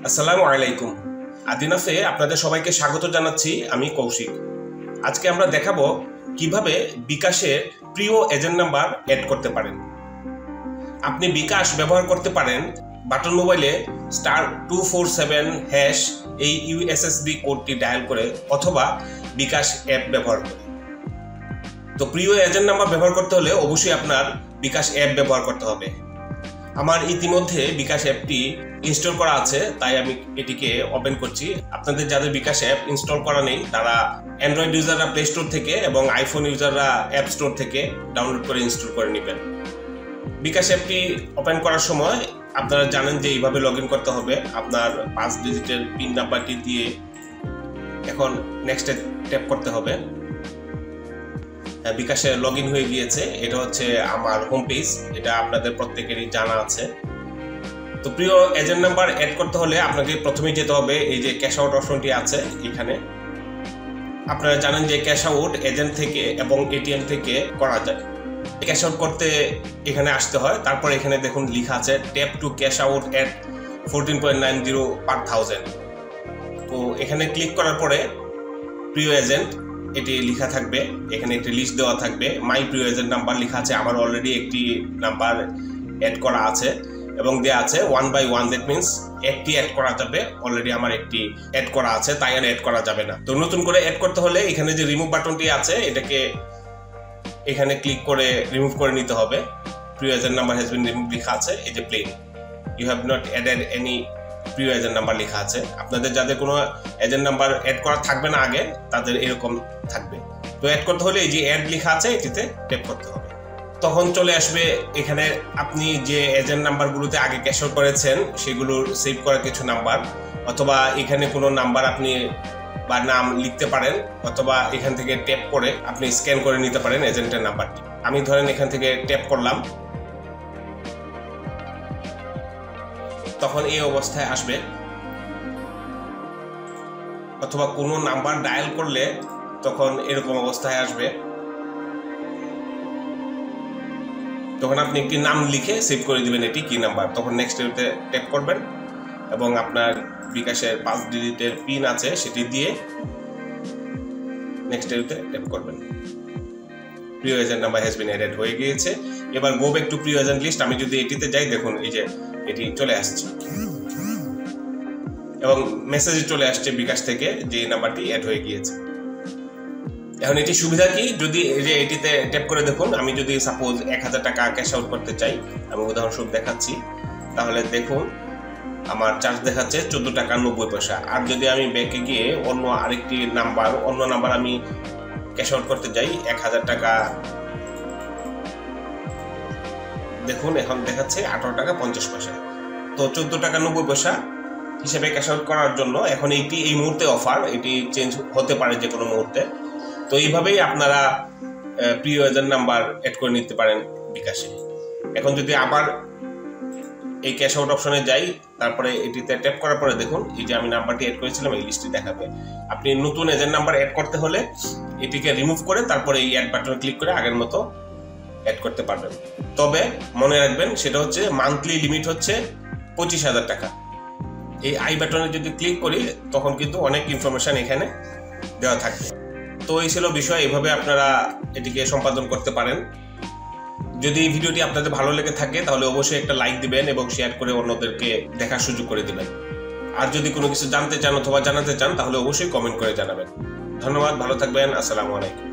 আসসালামু আলাইকুম। আদিনাফে আপনাদের সবাইকে স্বাগত জানাচ্ছি। আমি কৌশিক। আজকে আমরা দেখাবো কিভাবে বিকাশের প্রিয় এজেন্ট নাম্বার অ্যাড করতে পারেন। আপনি বিকাশ ব্যবহার করতে পারেন বাটন মোবাইলে *247# এই ইউএসএসডি কোডটি ডায়াল করে অথবা বিকাশ অ্যাপ ব্যবহার করে। তো প্রিয় এজেন্ট নাম্বার ব্যবহার করতে হলে অবশ্যই আপনার বিকাশ অ্যাপ ব্যবহার করতে হবে। আমার ইতিমধ্যে বিকাশ অ্যাপটি ইনস্টল করা আছে, তাই আমি এটিকে ওপেন করছি। আপনাদের যাদের বিকাশ অ্যাপ ইনস্টল করা নেই তারা অ্যান্ড্রয়েড ইউজাররা প্লে স্টোর থেকে এবং আইফোন ইউজাররা অ্যাপ স্টোর থেকে ডাউনলোড করে ইনস্টল করে নেবেন। বিকাশ অ্যাপটি ওপেন করার সময় আপনারা জানেন যে এইভাবে লগ ইন করতে হবে। আপনার 5 ডিজিটের পিন নাম্বারটি দিয়ে এখন নেক্সটে ট্যাপ করতে হবে। বিকাশে লগ ইন হয়ে গিয়েছে। এটা হচ্ছে আমার হোম পেজ, এটা আপনাদের প্রত্যেকেরই জানা আছে। তো প্রিয় এজেন্ট নাম্বার অ্যাড করতে হলে আপনাকে প্রথমে যেতে হবে এই যে ক্যাশ আউট অপশনটি আছে এখানে। আপনারা জানেন যে ক্যাশ আউট এজেন্ট থেকে এবং এটিএম থেকে করা যায়। ক্যাশ আউট করতে এখানে আসতে হয়, তারপর এখানে দেখুন লেখা আছে ট্যাপ টু ক্যাশ আউট এট 14.90 per 1000। তো এখানে ক্লিক করার পরে প্রিয় এজেন্ট এটি লেখা থাকবে, এখানে একটি লিস্ট দেওয়া থাকবে। মাই প্রিয় এজেন্ট নাম্বার লেখা আছে, আমার অলরেডি একটি নাম্বার অ্যাড করা আছে এবং দেওয়া আছে 1 by 1, দ্যাট মিনস একটি অ্যাড করা যাবে। অলরেডি আমার একটি অ্যাড করা আছে, তাই আর অ্যাড করা যাবে না। তো নতুন করে অ্যাড করতে হলে এখানে যে রিমুভ বাটনটি আছে এটাকে এখানে ক্লিক করে রিমুভ করে নিতে হবে। প্রিয় agent number has been remove লেখা আছে, এই যে plain you have not added any প্রিয় এজেন্ট নাম্বার লেখা আছে। আপনাদের যাদের কোনো এজেন্ট নাম্বার অ্যাড করা থাকবে না আগে, তাদের এরকম থাকবে। তো অ্যাড করতে হলে এই যে অ্যাড লেখা আছে এটিতে ট্যাপ করতে হবে। তখন চলে আসবে এখানে আপনি যে এজেন্ট নাম্বারগুলোতে আগে ক্যাশ আউট করেছেন সেগুলোর সেভ করা কিছু নাম্বার, অথবা এখানে কোনো নাম্বার আপনি বা নাম লিখতে পারেন, অথবা এখান থেকে ট্যাপ করে আপনি স্ক্যান করে নিতে পারেন এজেন্টের নাম্বারটি। আমি ধরেন এখান থেকে ট্যাপ করলাম, তখন এই অবস্থায় আসবে। অথবা কোনো নাম্বার ডায়াল করলে তখন এরকম অবস্থায় আসবে। তখন আপনি একটি নাম লিখে সেভ করে দিবেন এটি কি নাম্বার। তখন নেক্সট এতে ট্যাপ করবেন এবং আপনার বিকাশের 5 ডিজিটের পিন আছে সেটি দিয়ে নেক্সট এতে ট্যাপ করবেন। প্রিয় agent number has been added হয়ে গিয়েছে। এবার গো ব্যাক টু প্রিয় এজেন্ট লিস্ট। আমি যদি এটিতে যাই, দেখুন এই যে এটি চলে আসছে এবং মেসেজ চলে আসছে বিকাশ থেকে যে নাম্বারটি অ্যাড হয়ে গিয়েছে। এখন এটি সুবিধা কি, যদি এই যে এটিতে ট্যাপ করে দেখুন, আমি যদি সাপোজ 1000 টাকা ক্যাশ আউট করতে চাই, আমি উদাহরণস্বরূপ দেখাচ্ছি, তাহলে দেখুন আমার চার্জ দেখাচ্ছে 14 টাকা 90 পয়সা। আর যদি আমি ব্যাংকে গিয়ে অন্য নাম্বার আমি ক্যাশ আউট করতে যাই 1000 টাকা, দেখুন এখন দেখাচ্ছে 18 টাকা 50 পয়সা। তো 14 টাকা 90 পয়সা হিসেবে ক্যাশ আউট করার জন্য এখন এই মুহূর্তে অফার, এটি চেঞ্জ হতে পারে যে কোনো মুহূর্তে। তো এইভাবেই আপনারা প্রিয় এজেন্ট নাম্বার অ্যাড করে নিতে পারেন বিকাশে। এখন যদি আবার এই ক্যাশ আউট অপশনে যাই, তারপরে এটিতে ট্যাপ করার পরে দেখুন এই যে আমি নাম্বারটি অ্যাড করেছিলাম এই লিস্টটি দেখাবে। আপনি নতুন এজেন্ট নাম্বার অ্যাড করতে হলে এটিকে রিমুভ করে তারপরে এই অ্যাড বাটনে ক্লিক করে আগের মতো অ্যাড করতে পারবেন। তবে মনে রাখবেন সেটা হচ্ছে মান্থলি লিমিট হচ্ছে 25,000 টাকা। এই আই বাটনে যদি ক্লিক করি তখন কিন্তু অনেক ইনফরমেশন এখানে দেওয়া থাকবে। তো এই ছিল বিষয়, এইভাবে আপনারা এটিকে সম্পাদন করতে পারেন। যদি এই ভিডিওটি আপনাদের ভালো লেগে থাকে তাহলে অবশ্যই একটা লাইক দিবেন এবং শেয়ার করে অন্যদেরকে দেখার সুযোগ করে দিবেন। আর যদি কোনো কিছু জানতে চান অথবা জানাতে চান তাহলে অবশ্যই কমেন্ট করে জানাবেন। ধন্যবাদ, ভালো থাকবেন। আসসালামু আলাইকুম।